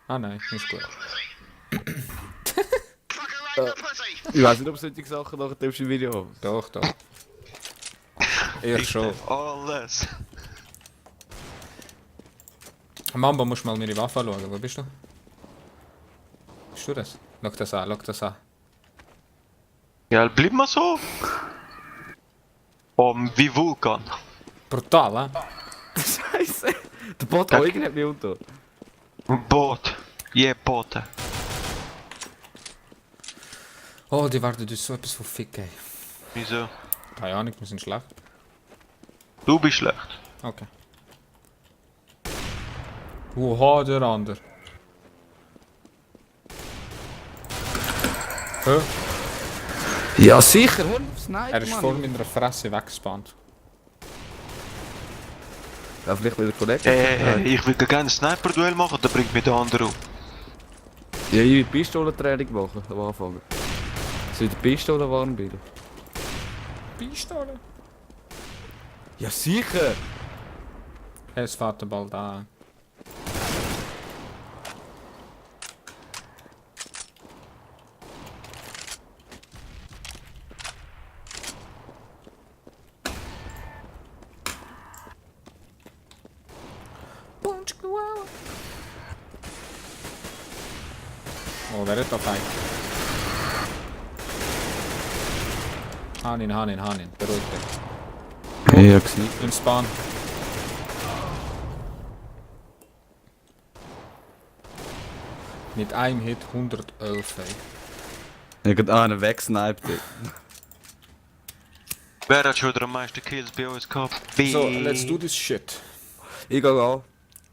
Ah nein, ist gut. Ich weiß nicht, ob solche Sachen nach dem Video haben. Doch, doch. Eher schon. Alles. Mamba, musst mal meine Waffe schauen. Wo bist du? Bist du das? Schau das an, schau das an. Ja, bleib mal so. Wie Vulkan. Brutal, hä? Scheiße! Der Bot Eugen hat mich unter. Boot. Je Boote. Oh, die werden uns so etwas von Fick geben. Wieso? Keine Ahnung, wir sind schlecht. Du bist schlecht. Okay. Oha, der andere. Hä? Ja, sicher, hör auf Sniper, Er ist vor meiner Fresse weggespannt. Ja, vielleicht wieder Kollege. Ich will gerne ein Sniper-Duell machen, dann bringt mich der andere um. Ja, ich will Pistolentraining machen am Anfang. Soll ich die Pistole warm bilden? Pistole? Ja, sicher! Es fährt bald an. Oh, wer hat da fein? Hanin, beruhig dich. Ja, gesehen. Im Spawn. Mit einem Hit 111, ey. Ich hab gerade einen weggesniped. Wer hat schon wieder am meisten Kills bei uns gehabt? So, let's do this shit. Ich geh auch.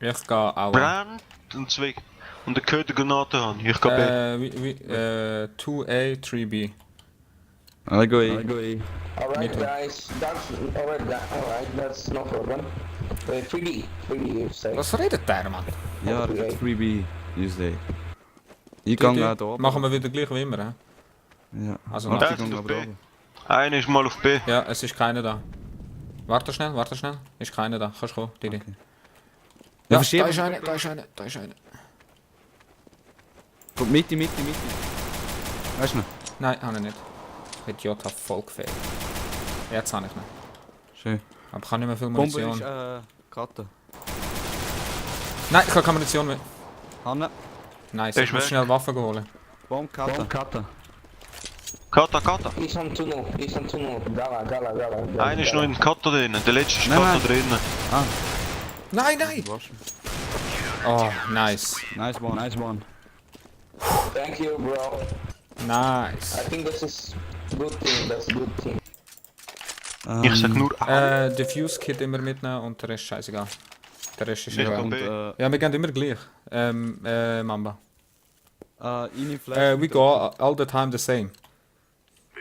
Ich gehe auch. Brand und zwei. Und der Köder Granaten haben. Ich geh B. 2A, 3B. Ich geh. Alright, Me too. guys, that's no problem. 3D, you say. Was redet der, Mann? Ja, das ist Freebie. Tuesday. Ich geh auch da oben. Machen wir wieder gleich wie immer, hä? Ja. Also, Warte, Da ich sind geh auf aber B. oben. Einer ist mal auf B. ja, es ist keiner da. Warte schnell. Ist keiner da. Kannst kommen, Didi. Okay. Ja, Ja, verschieben. da ist einer. Kommt Mitte. Weißt du noch? Nein, habe ich nicht. Idiot hat voll gefehlt. Jetzt habe ich nicht. Schön. Aber ich habe nicht mehr viel Bombe Munition. ist, Karte. Nein, ich habe keine Munition mehr. Hanne. Nice, Der ich ist muss weg. schnell Waffen holen. Bombe, Karte. Kata. He's on tunnel, Gala. Einer ist noch in Kata drin. Der letzte ist Nein, Kata nein. drin. Nein! Waschen. Oh, nice. Nice one. Thank you, bro. Nice. I think this is good team, that's a good team. Ich sag nur Diffuse Kit immer mitnehmen und der Rest scheißegal. Der Rest ist Ich egal. komm. Und, Ja, wir gehen immer gleich. Mamba. in Flash. We go all the time the same.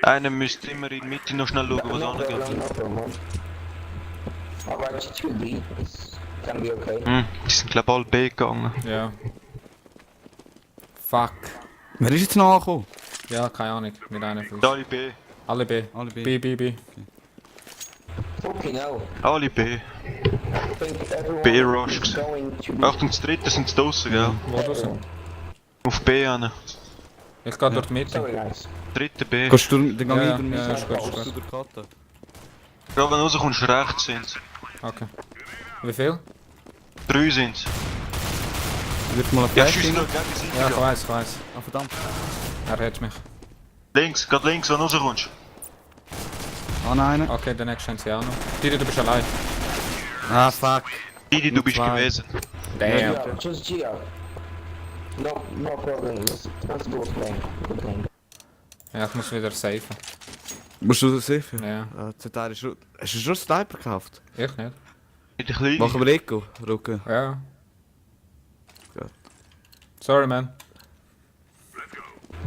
Einer müsste immer in die Mitte noch schnell schauen, was No angeht. problem. Alright, 2D, it's can be okay. Die sind glaub alle B gegangen. Ja. Fuck. Wer ist jetzt noch angekommen? Ja, keine Ahnung. Mit einer Fuß. Alle B. Alle B. Alle B. B. Fucking hell. Alle B. I think everyone B-Rush is gewesen. going to be... Achtung, das dritte sind sie draussen, gell? Wo du sind? Auf B hin. Ich gehe dort mit. Sorry guys. Dritte B. Gehst du dann gang Ja, ich durch mich. ja, ist gut, ist Gehst du gut. durch die Karte? Gerade wenn du rauskommst, rechts sind sie. Okay. Wie viel? 3 sind sie. Wird mal ein Ja, Flash schiessen hin? nur gegenseitig. Ja, ich an. weiß. Ah, verdammt. Er hat mich. Links, gerade links, wenn du rauskommst. Ah, nein. Okay, der nächste haben sie auch noch. Didi, du bist allein. Ah, fuck. Didi, du bist Zwei. gewesen. Damn. Yeah, just GR. No problem, let's go play. Good game. Ja, ich muss wieder safen. Musst du das sicher? Ja. ZR ist schon... Hast du schon einen Sniper gekauft? Ich nicht. Mit der Kleinen. Machen wir Eco, Rücken. Ja. Gut. Sorry, man.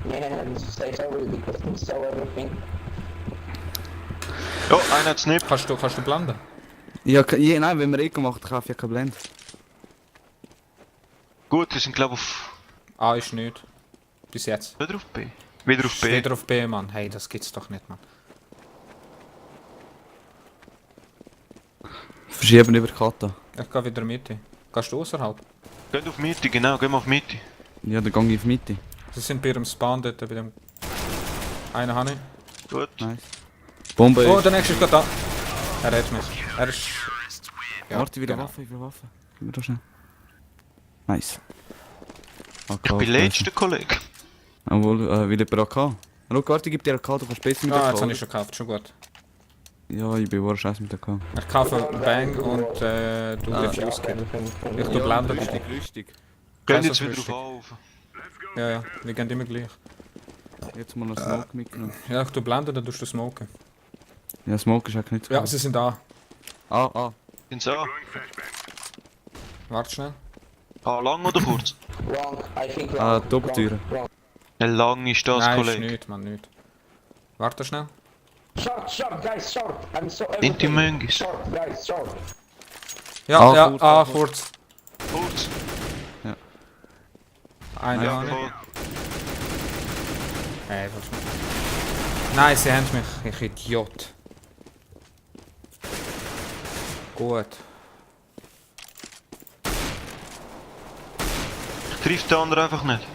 Man, say sorry because we saw everything. Ja, einer hat's nicht. Kannst du blenden? Ja, nein, wenn wir Eco machen, kaufe ich ja kein Blend. Gut, wir sind glaub auf... A ist nicht. Bis jetzt. Wieder auf B. Wieder auf B. Wieder auf B, Mann. Hey, das gibt's doch nicht, Mann. Verschieben über die Karte. Ich gehe wieder Mitte. Gehst du außerhalb? Geht auf Mitte, genau, gehen wir auf Mitte. Ja, dann gang ich auf die Mitte. Sie sind bei ihrem Spawn dort, bei dem... Einen habe ich. Gut. Nice. Bombe Oh, ist... der nächste ist gerade da. Er hat mich. Er ist... Ja, Warte, wieder genau. Waffe, wieder Waffe. Gib mir doch schnell. Nice. Ich bin letzter Kollege. Obwohl, wieder per AK. Schau, warte, gib dir AK, du kannst besser mit Ah, AK. jetzt habe ich schon gekauft, schon gut. Ja, ich bin wohl scheiße mit AK. Ich kaufe Bang und du Defuse Kit. Ich tu Blender bei dir. Rüstung. Gehen so jetzt wieder Frühstück. auf. Ja, ja, wir gehen immer gleich. Jetzt mal noch Smoke mitgenommen. Ja, ich tu Blender, dann tust du smoken. Ja, Smoke ist eigentlich nicht so Ja, gut. sie sind da. Ah. Sind sie an? Warte schnell. Ah, lang oder kurz? Wrong, I think wrong. Ah, Doppeltüren. Wrong. Wie lang ist das, Nein, ist Kollege? nicht, man, nicht. Warte schnell. Short, guys, short. I'm so Sind die everything. Möngis? Short, guys, short. Ja, Ah, ja, kurz, kurz. Kurz. Eine Ja, habe ich. voll. Hey, was ist Nein, sie haben mich. Ich Idiot. Gut. Ich triff den anderen einfach nicht.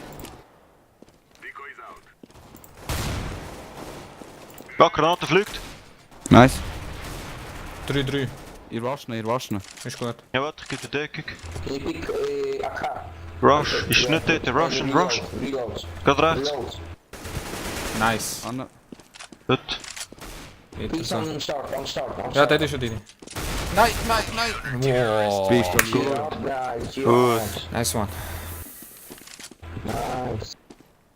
Ja, Granate fliegt. Nice. 3-3. Ihr wascht ihn. Ist gut. Ja, warte, ich gebe Deckung. Can you pick AK? Rush, ist nicht dort, rush und rush. Reload. Geht rechts. Reload. Nice. Anna. Gut. Please Interessant. on start, on start, on Ja, start. das ist ja deine. Nein, nein, nein. Wow. Bist du Chill out, guys, chill Gut. out. Nice one. Nice.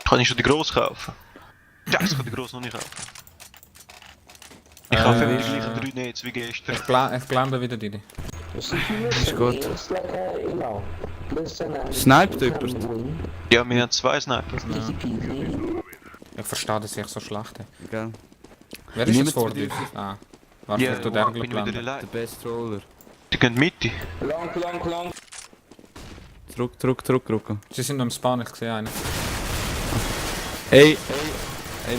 Kann ich schon die gross kaufen? Ja, ich kann die gross noch nicht kaufen. Ich kaufe mir die gleichen 3 Nets wie gestern. Ich blende wieder deine. You see, if you listen good. me, it's like, you know, listen and Sniped you can jemand? win. Ja, wir haben 2 Sniper. Easy peasy. Ich verstehe, dass ich so schlecht habe. Gell? Wer ist Niemand jetzt vor zu dir? dir. Ah. Warte, Ja, ich tu den bin ich wieder blenden. allein. Der Best Roller. Die gehen Mitte. Long. Zurück. Sie sind noch im Spawn, ich sehe einen. Ey,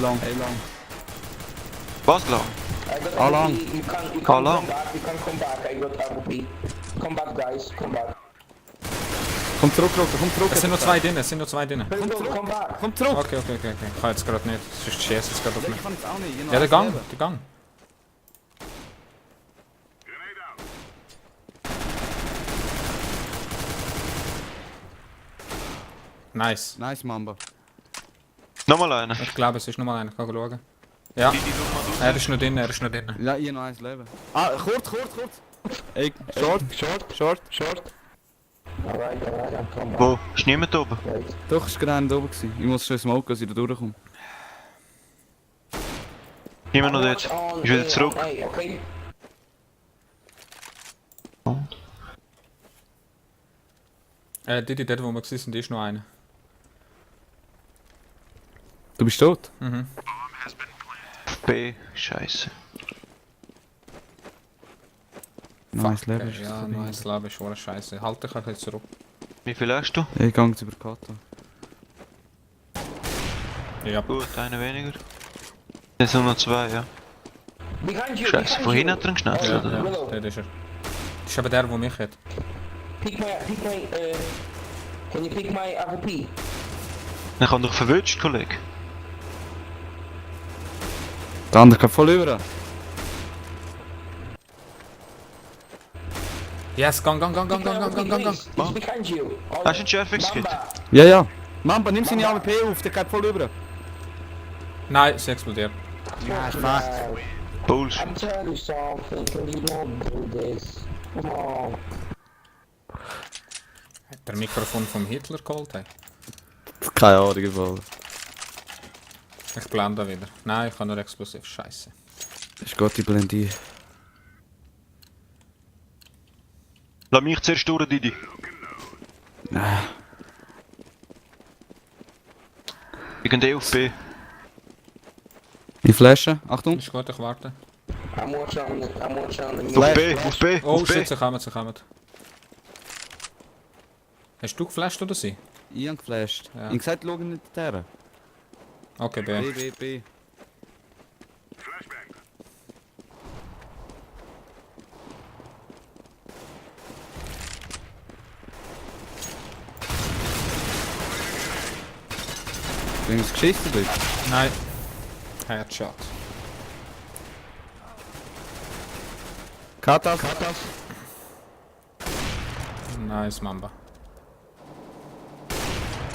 lang. Was lang? I got How AWP. long? You can How long? come back. I got AWP. Come back, guys. Come back. Komm zurück. Es sind nur zwei drin, Come back. Komm zurück. Okay. Ich kann jetzt gerade nicht. Sonst schießt es gerade auf mich. Ich kann jetzt auch nicht. Ja, der Gang. Nice. Nice, Mamba. Nochmal einer. Ich glaube, es ist nochmal einer. Ich kann schauen. Ja, Die schau mal durch. er ist noch drin. Ja, ich noch eins Leben. Ah, kurz. Ey, short. Alright, I'm come back. Wo? Ist niemand oben? Wait. Doch, es war gerade einer da oben gewesen. Ich muss schnell smoken, dass ich da durchkomme. Niemand noch dort. On Ist wieder A, zurück. on A, okay? Die dort, wo wir gewesen sind, ist noch einer. Du bist tot? Mhm. B. Scheiße. Nice Leben. Okay, ja, nice Leben ist schon scheiße. Halt dich ein bisschen zurück. Wie viel hast du? Ich gehe jetzt über Kata. Ja. Gut, einer weniger. Es sind noch 2, ja. Behind you, Scheiße, behind von hinten you. hat er ihn geschnetzt, Ja. oder? Ja, Willow. der ist er. Das ist aber der, der mich hat. Can you pick my AWP? Dann kann doch verwünscht, Kollege. Der andere kann voll über. Yes, gang. Please, he's behind you. Hast du einen Schärfungskit? Mamba. Ja. Mamba, nimm seine AWP auf, der geht voll über. Nein, es explodiert. Ja, Uh, Bullshit. I'm telling you something, can you not do this? Come on. Hat der Mikrofon vom Hitler geholt? Hey? Keine Ahnung, Fall. Ich blende wieder. Nein, ich kann nur explosiv. Scheiße. Ist gut, ich blende ein. Lass mich zuerst durch, Didi. Ich gehe auf B. Ich flashe, Achtung. Ist gut, ich warte. I'm watching the Auf B, auf B, Oh auf B. shit, sie kommen. Hast du geflasht oder sie? Ich habe geflasht. Ja. Ich habe gesagt, schau nicht her. Okay, B. B. Wenn es geschissen wird. Nein. Headshot. Katas. Nice, Mamba.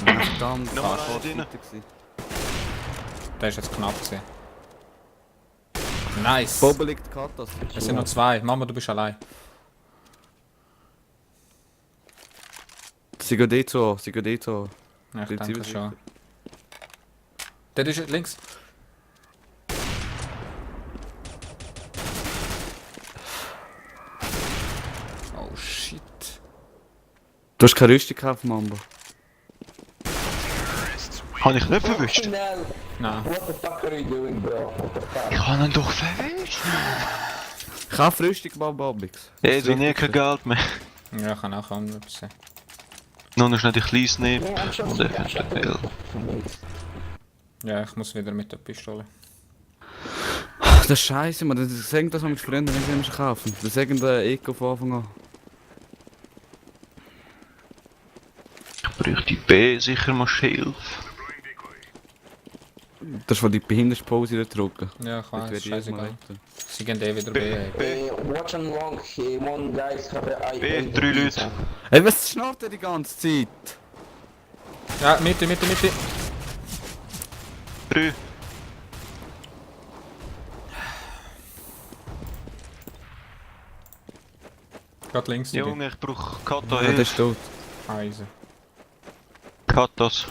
Verdammt. Nochmal fast einer drin. weiter gewesen. Der ist jetzt knapp gewesen. Nice. Bobo liegt Katas. Es sind noch zwei. Mama, du bist allein. Sie geht eh so, sie geht eh so. Ja, ich Sind denke sie schon. Der ist links. Oh shit. Du hast keine Rüstung gekauft, Mambo. Habe ich nicht verwischt? Schnell! Nein. What the fuck are you doing, bro? What the fuck? Ich habe ihn doch verwischt. Kauf Rüstung, Mambo, Abix. Ey, du nie kein Geld mehr. Ja, ich kann auch etwas sehen. Nur schnell die Kleines nehmen. Yeah, I'm sure Und you eventuell. Ja, ich muss wieder mit der Pistole. Das ist scheiße, man. Das sagen das mit Freunden, wenn sie ihn kaufen. Das sagen der Eco von Anfang an. Ich bräuchte B sicher mal Hilfe. Das ist, weil die Behinderungspause nicht drücken. Ja, ich Das weiß, wird jedes Mal scheißegal. lauter. Sie gehen eh wieder B. B. Watch and long, one guys have a B, 3 Leute. Ey, was schnarrt er die ganze Zeit? Ja, Mitte. 3. Gerade links. die Junge, ich brauche Kata Ja, der Hilfe. ist tot. Eisen. Katas.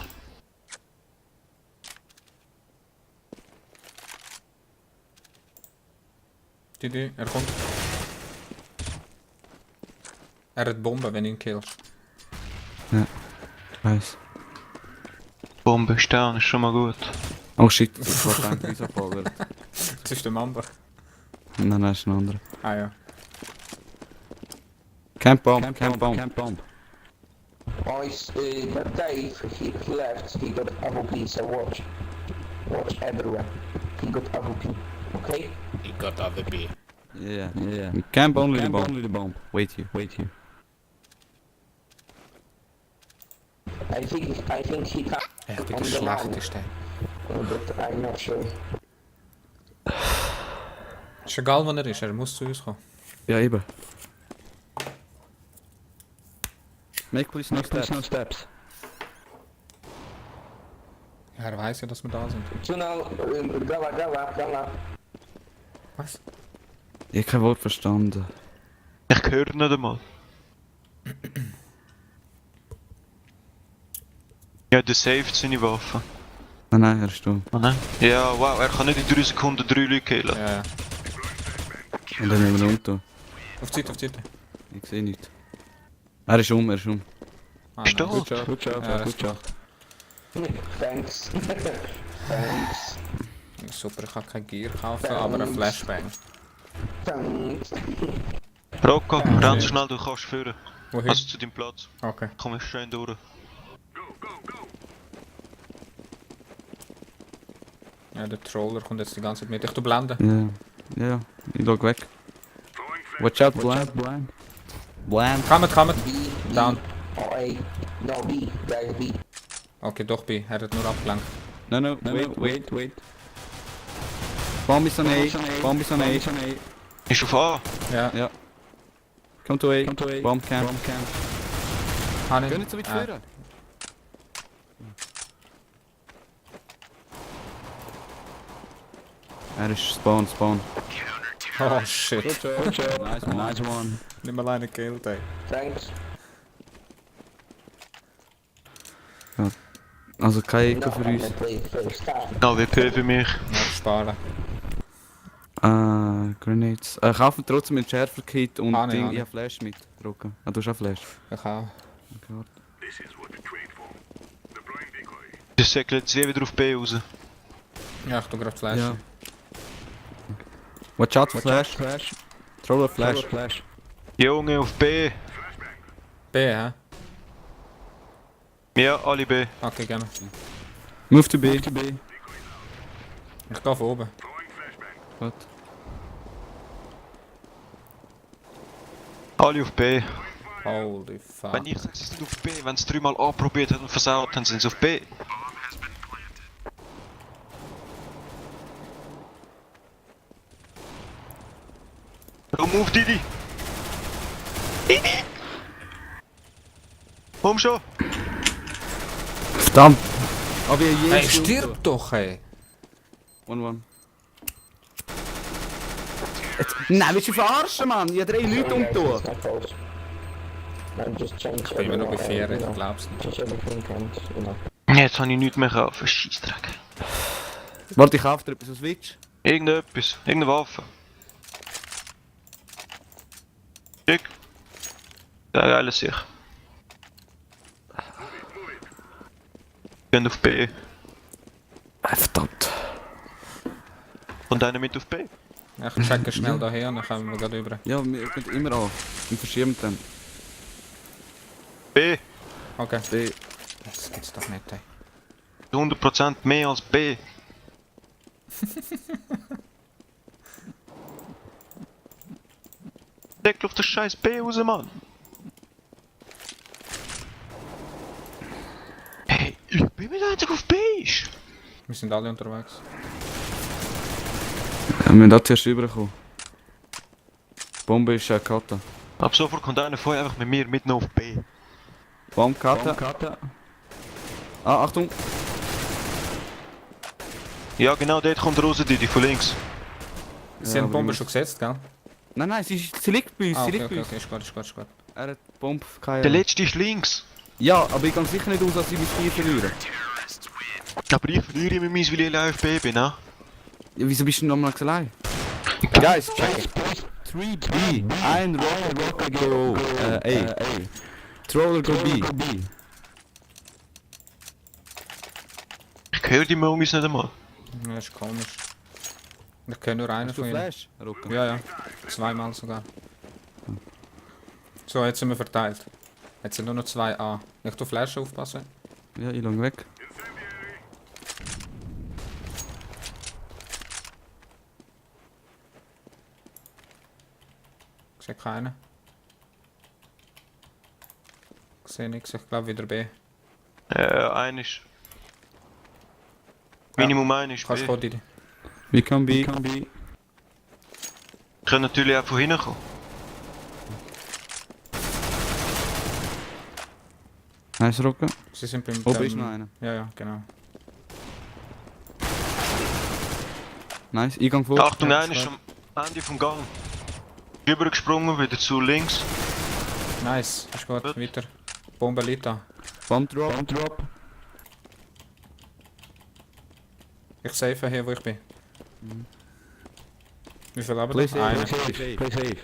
Er kommt. Er hat Bomben, wenn du ihn killst. Ich weiss. Bombe stehen ist schon mal gut. Oh shit, das war kein Risaball. Das ist der Mamba. Nein, nein, ist ein anderer. Ah ja. Camp Bomb. Boys, but Dave, he left, he got AWP, so watch. Watch everywhere. He got AWP, okay? He got other B. Yeah. Camp only the bomb. Wait here. I think he can, Echt, wie schlecht ist der. but I'm not sure. Ist egal, wo er ist, er muss zu uns kommen. Ja, eben. Make please no steps. Ja, er weiß ja, dass wir da sind. Tunnel, Gala. Was? Ich hab kein Wort verstanden. Ich höre nicht einmal. Ja, der saved seine Waffe. Nein, er ist dumm. Oh nein? Ja, wow, er kann nicht in 3 Sekunden 3 Leute killen. Ja. Und dann nehmen wir runter. Auf die Seite. Ich sehe nichts. Er ist um. Ah, Bist du nice. da? Gut job, Ja, gut job. Thanks. Thanks. Super, ich kann kein Gear kaufen, aber ein Flashbang. Thanks. Rocco, renn so schnell, du kannst führen. Wohin? Also zu deinem Platz. Okay. Komm ich schön durch. Ja, der Troller kommt jetzt die ganze Zeit mit. Ich tu blenden. Ja. Ich schau weg. Watch out, blind. Kommt. B, Down. or A. No, B, guys, B. Okay, doch B. Er hat nur abgelenkt. No, wait. Bomb is on A. Ist auf A. Ja. Come to A. Bomb camp. Habe ich. Geh nicht so weit führen. Er ist Spawn. Oh shit. Good job. Nice one. Nimm mal eine gekillt, ey. Thanks. Also kein No, Eco für I'm uns. gonna play first time. AWP für mich. Noch sparen. Grenades. Kaufen trotzdem ein Schärfer-Kit und Ah, nee, Ding. ah, nee. Ich hab Flash mit. Drucken. Ah, du hast auch Flash. Ich auch. Okay, warte. Das segelt jetzt wieder auf B raus. Ja, ich tu gerade Flash. Ja. Watch out for Flash. Throw a Flash. Junge, auf B. B, hä? Ja, alle B. Okay, gerne. Move to B. Ich geh von oben. Gut. Alle auf B. Holy fuck. Wenn ich sage, sie sind auf B, wenn sie 3-mal A probiert haben und versaut haben, sind sie auf B. Komm auf, Didi! Didi! Komm schon! Verdammt! Aber je Hey, stirb doch, ey! 1-1. Nein, willst du verarschen, Mann? Ich habe 3 Leute umgetan. It's not close. I'm just change Ich bin immer noch bei 4, you ich know, glaub's nicht. change everything and, you know. Jetzt habe ich nichts mehr kaufen, Scheissdreck. Warte, ich kaufe dir etwas auf Switch. Irgendetwas, irgendeine Waffe. Schick. Ja, geile Sicht. Gehen auf B. Verdammt. Und einer mit auf B. Ich checke schnell daher und dann kommen wir gerade rüber. Ja, wir können immer an. Wir verschieben dann. B. Okay. B. Das gibt's doch nicht, ey. 100% mehr als B. Deck auf das scheiß B raus, Mann. Hey, ich bin mit einzig auf B ist. Wir sind alle unterwegs. Ja, wir müssen da zuerst rüberkommen. Die Bombe ist Kata. Ab sofort kommt einer von euch einfach mit mir mitten auf B. Bombe Kata. Ah, Achtung! Ja, genau dort kommt raus, die von links. Sie haben die Bombe aber schon gesetzt, gell? Nein, sie liegt bei uns, Ah, sie okay, liegt bei okay, uns. okay, ist gut, ist gut, ist gut. Er hat die Bombe Der keine. letzte ist links. Ja, aber ich kann sicher nicht aus, dass sie mit 4 verlieren. Aber ich verliere mit meins, weil ich allein auf B bin, ne? Ja, wieso bist du nochmal allein? Guys, check. 3B. Ein Roller go A. Troller go B. Ich höre die Momies nicht einmal. Ja, ist komisch. Ich kenne nur einen Hast du von ihnen. Flash? Rucken. Ja, ja. Zweimal sogar. So, jetzt sind wir verteilt. Jetzt sind nur noch 2A. Ich tu Flash aufpassen. Ja, ich lang weg. Ich sehe keinen. Ich sehe nichts, ich glaube wieder B. Ein ist. Minimum ein ist Kannst B. du Didi? Wie kann B? Ich kann natürlich auch von hinten kommen. Nice, Rucken. Sie sind beim... Oben ist noch einer. Ja, ja, genau. Nice, Eingang vor. Achtung, Ja, einer ist stark. am Ende vom Gang. Rübergesprungen, wieder zu links. Nice, ist gut, Gut. weiter. Bombe liegt da. Bomb drop. Ich safe hier, wo ich bin. Wie viel haben Play wir? Einer. safe.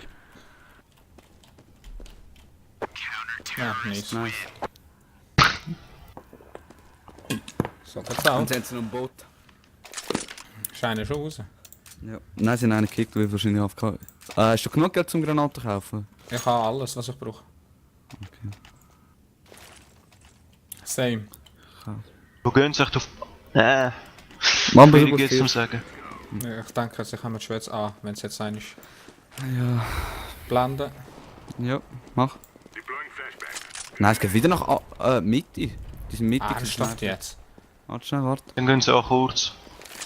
Ja, nice. Nice. So geht's auch. Und sind sie noch im Boot. Scheine schon raus. Ja. Nein, sie haben einen gekickt, weil wahrscheinlich AFK. Hast du genug Geld zum Granaten kaufen? Ich habe alles, was ich brauche. Okay. Same. Wo gehen sie echt auf... Mamba, du Schwierig jetzt zum musst sagen. Ja, ich denke, sie kommen schon jetzt an, wenn es jetzt sein ist. Ja. Blenden. Ja, mach. Nein, es geht wieder nach Mitte. Die sind mittig. Ernsthaft jetzt? Warte schnell, warte. Dann gehen sie auch kurz.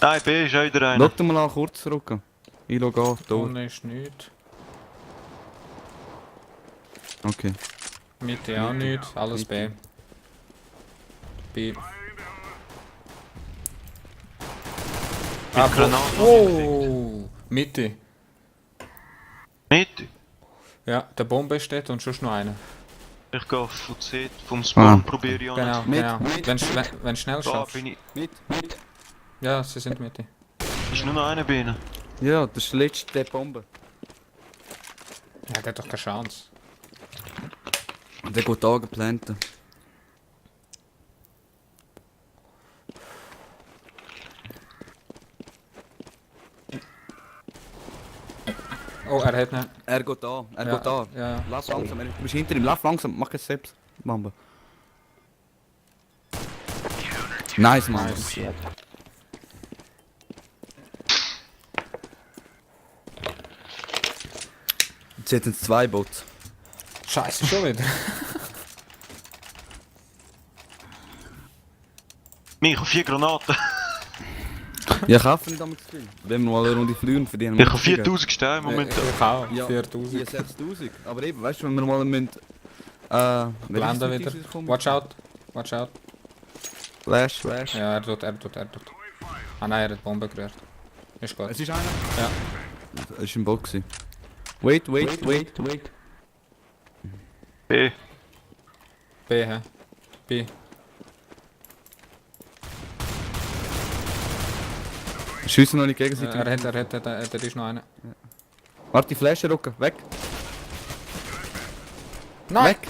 Nein, B ist auch wieder Schau einer. dir mal an, kurz zurück. Ich log an, da. Unten ist nichts. Okay. Mitte auch nichts. Alles B. B. Granaten. Oh! Mitte. Mitte. Ja, der Bombe steht und schon noch einer. Ich gehe von C, vom Spawn probiere ich an. Genau, Mit, genau. mit, Wenn schnell Da schaffst. bin ich. Mit. Ja, sie sind Mitte. Ist nur noch einer bei ihnen. Ja, das ist die letzte Bombe. Ja, der hat doch keine Chance. Und der geht da geplanten. Oh, er hat nicht. Er geht da, er Ja, geht da. ja, ja. Lass langsam, du bist hinter ihm, lass langsam, mach jetzt selbst. Mamba. Nice, Mann. Nice. Jetzt sind es 2 Bots. Scheiße, schon wieder. Ich habe 4 Granaten. Ja, kaufen nicht damals viel. Wenn wir mal eine Runde fliegen, verdienen Ich habe 4000 Steine im Moment. Ich auch, Ja. 4000. Ja, 6000. Aber eben, weißt du, wenn wir mal müssen... Blenden wieder. Watch out. Watch out. Flash, Flash. Ja, er tut. Ah nein, er hat die Bombe gerührt. Ist gut. Es ist einer. Ja. Es war ein Box. Wait. B. B, hä? B. Schiessen noch nicht gegenseitig. Er ist noch einer. Warte, die Flasche rücken. Weg. Nein! Weg.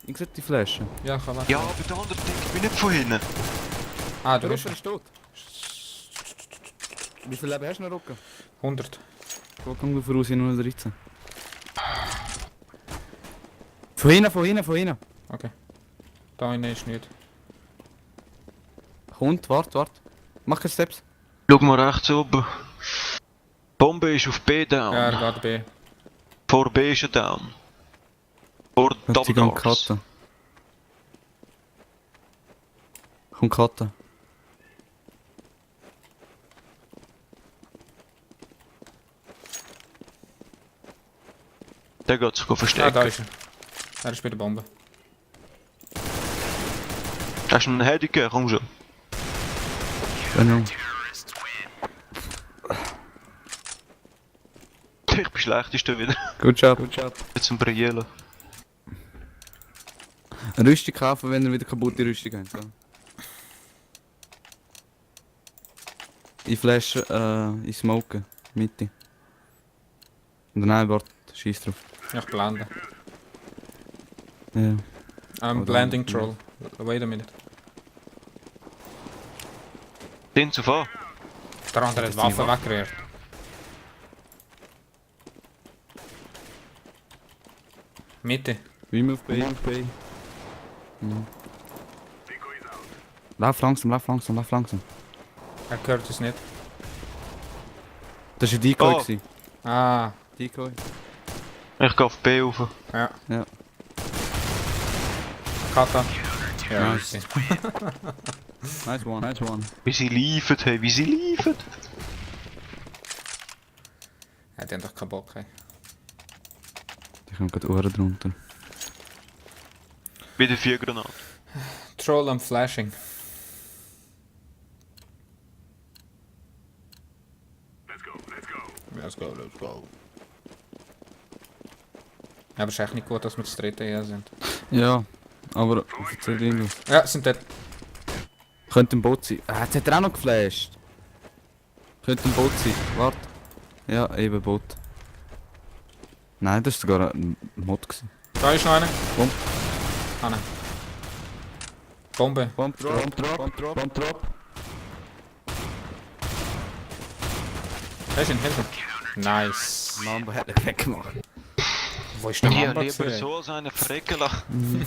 Ich sehe die Flasche. Ja, kann weg. Ja, aber der andere denkt, ich bin nicht von hinten. Ah, Der du bist Rücken ist tot. Wie viel Leben hast du noch, Rücken? 100. Wo kommt du voraus in 013? Von hinten. Okay. Da hinten ist nicht. Kommt, wart. Mach keine Steps. Schau mal rechts oben. Bombe ist auf B down. Ja, er geht B. Vor B ist er down. Vor Die Double gehen Doors. cutten. Komm cutten. Der geht sich Ah, verstecken. da ist er. Er ist bei der Bombe. Hast du einen Heady gegeben? Komm schon. Genau. Ich bin schlechteste wieder. Good job. Jetzt ein Brielle. Eine Rüstung kaufen, wenn ihr wieder kaputte Rüstung habt. So. Ich flash, ich smoke. Mitte. Und dann warte, schieß drauf. Ich blende. Ja. I'm Oder- blending troll. Wait a minute. Den zu fahren. Der andere hat Waffen weggerührt. Mitte. Remove B. Mhm. Lauf langsam. Er hört es nicht. Das war ein Decoy. Oh. gewesen. Ah, Decoy. Ich gehe auf B rauf. ja. Ja. Kata. Ja, Nice. easy. Nice one. Wie sie liefert, hey, wie sie liefert. Ja, die haben doch keinen Bock, ey. Die kommen gerade Ohren drunter. Wieder 4 Granaten. Troll am Flashing. Let's go. Ja, aber es ist echt nicht gut, dass wir das dritte hier sind. Ja, aber erzähl irgendwas. Ja, sind dort. Könnte ein Boot sein. Ah, jetzt hat er auch noch geflasht. Könnte ein Boot sein. Warte. Ja, eben Boot. Nein, das war sogar ein Mod. Gewesen. Da ist noch einer. Bomb. Ah, nein. Bombe. Bomb drop. Da ist ihn, hinten. Nice. Mamba hat ihn weggemacht. Wo ist der Ja, Mamba lieber gewesen? so als eine verrecken lassen.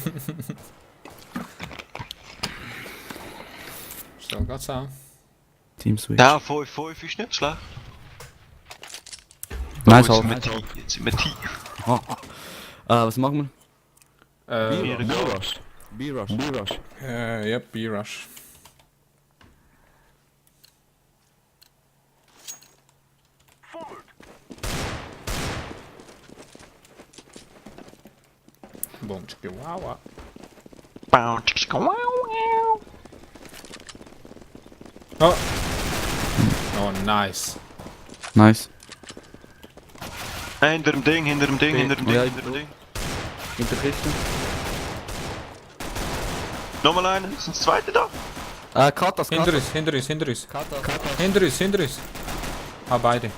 So geht's auch. Team Switch. Ja, 5-5 ist nicht schlecht. Nice Oh, halt. jetzt sind wir T. Jetzt sind wir T. Was machen Wir wir? gehen. B-Rush. Ja, B-Rush. Boom, tschicki, wow, wow. Bow, tsk, tsk, wow, wow. Oh! Oh, nice. Nice. Hinter dem Ding. Ja, Hinter dem Ding. In der Kiste. Nochmal einen, ist ein zweiter da? Katas. Hinter uns. Hinter uns. Ah, beide.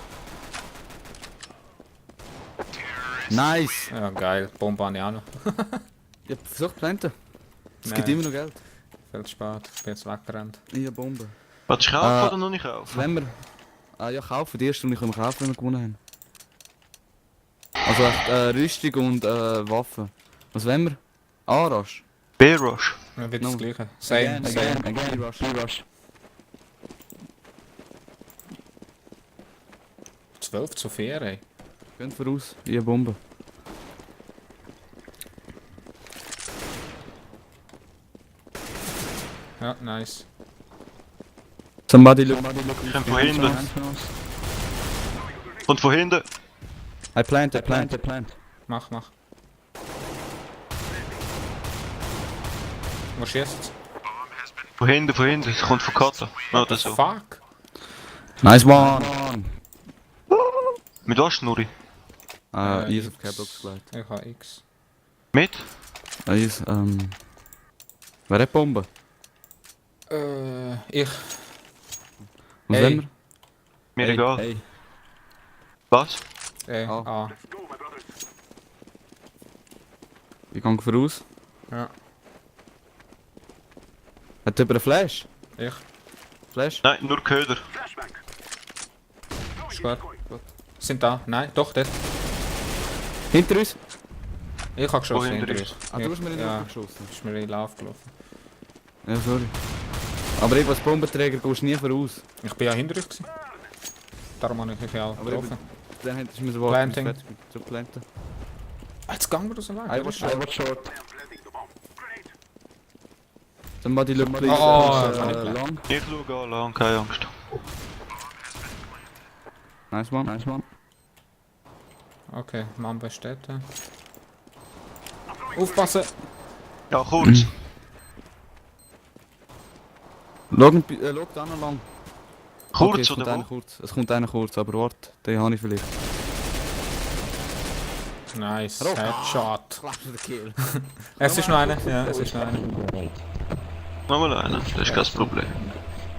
Nice. Ja, geil. Bombe habe ich auch noch. Ich hab versucht zu planten. Es Nein. gibt immer noch Geld. Viel zu spät. Ich bin jetzt weggerannt. Ich hab Bombe. Was du kaufen oder noch nicht kaufen? Wenn wir... ja, kaufen. Die erste Runde können wir kaufen, wenn wir gewonnen haben. Also echt Rüstung und Waffen. Was wollen wir? Arash. B-Rush. Ja, wird das No. gleiche. Same. B-Rush. 12-4, ey. Geht voraus. Ich hab Bombe. Ja, nice. Somebody look. Kommt von hinten. Und von hinten. I plant. Mach. Wo schießt? Von hinten. Es kommt von Kata. Oder so. Fuck! Nice one! Mit was, Schnurri? Ease auf Cablox gleich. Ich habe X. Mit? Ease, wer hat Bombe? Ich. Was Hey. haben wir? Mir Hey, egal. Hey. Was? Oh. A. Ich gang voraus. Ja. Hat jemand einen Flash? Ich. Flash? Nein, nur Köder. Ist gut. Sind da? Nein, doch, dort. Hinter uns? Ich habe geschossen Wo hinter hinter euch. Ah, du hast mir in den Ja, Rücken geschossen. ist mir in den Lauf gelaufen. Ja, sorry. Aber ich als Bombenträger gehst nie voraus. Ich bin ja hinter euch gewesen. Darum habe ich euch ja Aber getroffen. Dann hättest du mir so Planting. zu planten. Jetzt gehen wir aus dem Weg. I was short. Somebody look please. Oh, Long. Ich schaue an, lang, keine Angst. Nice one. Okay, Mamba steht da. Aufpassen! Ja, kurz. Schau da noch lang. Okay, Kurz oder wo? Es kommt einer kurz, aber warte, den habe ich vielleicht. Nice, Hallo. Headshot. Klasse der Kill. Es ist noch einer, ja, es ist noch einer. Grenade. Nochmal einen, das ist kein Problem.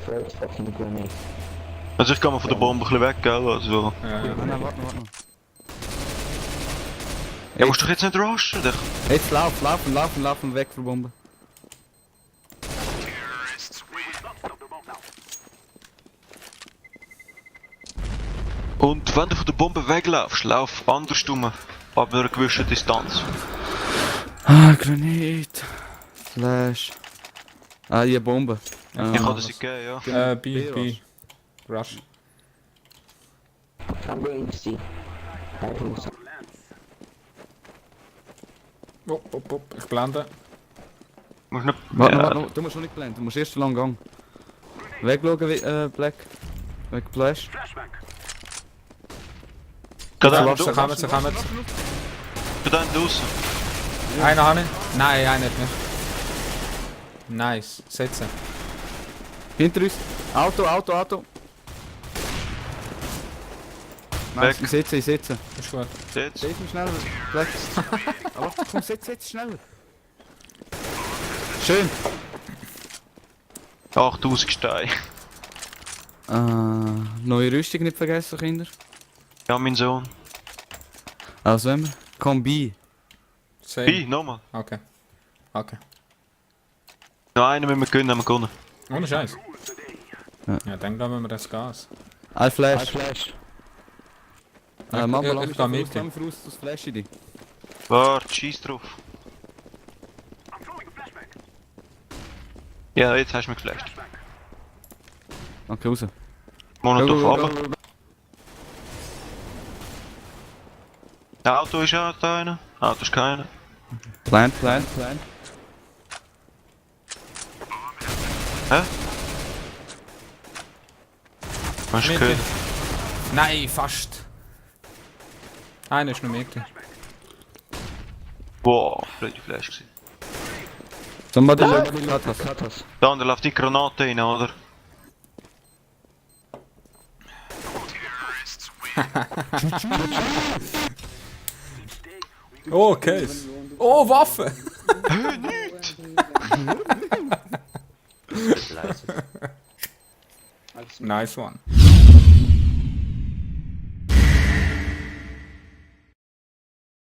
Throw fucking grenade. Also ich gehe mal von der Bombe ein bisschen weg, gell? Also... Ja. Nein, warte noch. Ja, musst du doch jetzt nicht rushen, dich. Jetzt laufen weg von Bombe. Und wenn du von der Bombe weglaufst, lauf andersrum, ab einer gewissen Distanz. Ah, Granate. Flash. Ah, hier Bombe. Ich kann das nicht geben, ja. B. Rush. I'm going to see. I think so. Op, ich blende. Musst nicht... Warte, du musst schon nicht blenden, du musst erst lang gehen. Wegschauen, Black. Weg Flash. Geht Sie einer kommen. draussen? Einer habe ich. Nein, einer nicht. Nice, setzen. Hinter uns. Auto. Nice, Weg. ich sitze. Ist gut. Jetzt? Seh mich schneller, Black. Aber komm, sitz schneller. Schön. 8000 Steine. Neue Rüstung nicht vergessen, Kinder. Ja, mein Sohn. Also wenn wir. Kombi. Same. Bi, nochmal. Okay. Noch einen müssen wir gewinnen, haben wir gewonnen. Ohne Scheiß. Ja. Ja, dann geben wir das Gas. Ein Flash. Mama, ich lass mich geh mit voraus, das Flash in dich. Warte, schieß drauf. Ja, jetzt hast du mich geflasht. Okay, raus. Monotov runter. Auto ist ja da einer. Auto ist keiner. Plant. Hä? Hast du Mitte. gehört? Nein, fast. Einer ist noch mit. Boah, blöde Flash gewesen. Somebody look Katas. Der andere läuft die Granate rein, oder? Oh, Case. Oh, Waffe. Nicht! Nice one.